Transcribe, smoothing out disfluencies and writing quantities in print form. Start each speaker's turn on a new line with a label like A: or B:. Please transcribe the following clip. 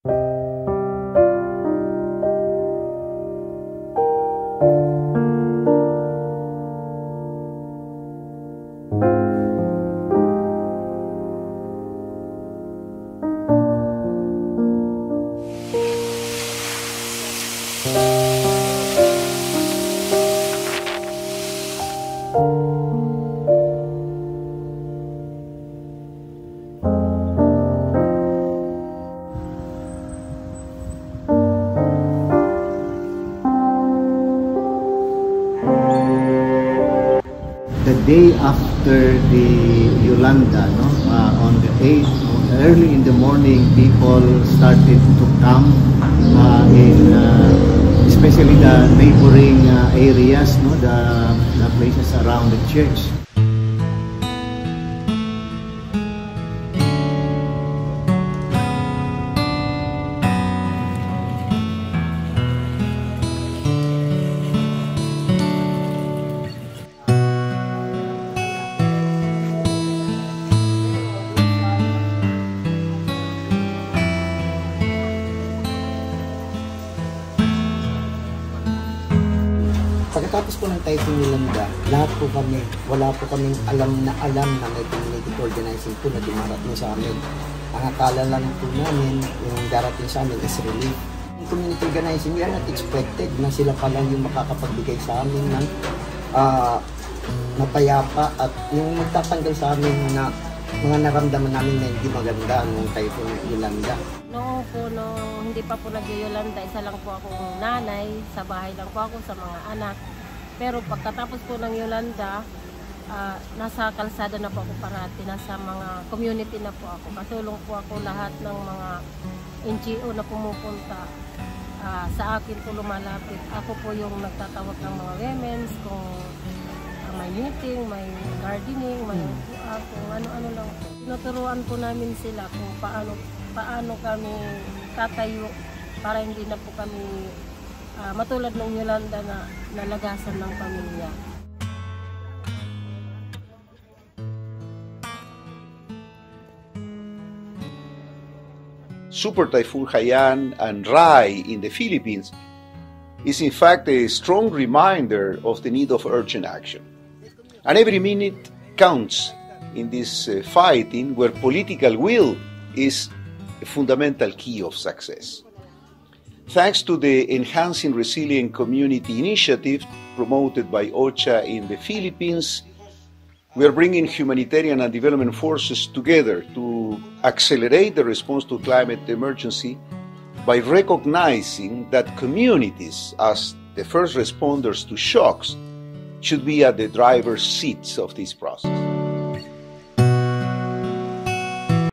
A: The day after the Yolanda, on the 8th, early in the morning, people started to come especially the neighboring areas, the places around the church.
B: Pagkatapos po ng Typhoon Yolanda, lahat po kami, wala po kaming alam na may community organizing po na dumarating sa amin. Ang akala lang po namin, yung darating sa amin is relief. Yung community organizing, we are not expected na sila pa lang yung makakapagbigay sa amin ng mapayapa at yung magtatanggal sa amin na mga naramdaman namin na hindi maganda nung Typhoon Yolanda.
C: Noong po, hindi pa po nag-Yolanda, isa lang po akong nanay, sa bahay lang po ako sa mga anak. Pero pagkatapos po ng Yolanda, nasa kalsada na po ako parati, nasa mga community na po ako. Kasulong po ako lahat ng mga NGO na pumupunta sa akin po lumalapit. Ako po yung nagtatawag ng mga women's, kung may meeting, may gardening, may kung ano-ano lang po. Tinuturuan po namin sila kung paano kami tatayo para hindi na po kami matulad ng Yolanda na nalagasan ng pamilya.
D: Super Typhoon Haiyan and Rai in the Philippines is in fact a strong reminder of the need of urgent action. And every minute counts in this fighting where political will is a fundamental key of success. Thanks to the Enhancing Resilient Community initiative promoted by OCHA in the Philippines, we are bringing humanitarian and development forces together to accelerate the response to climate emergency by recognizing that communities, as the first responders to shocks, should be at the driver's seats of this process.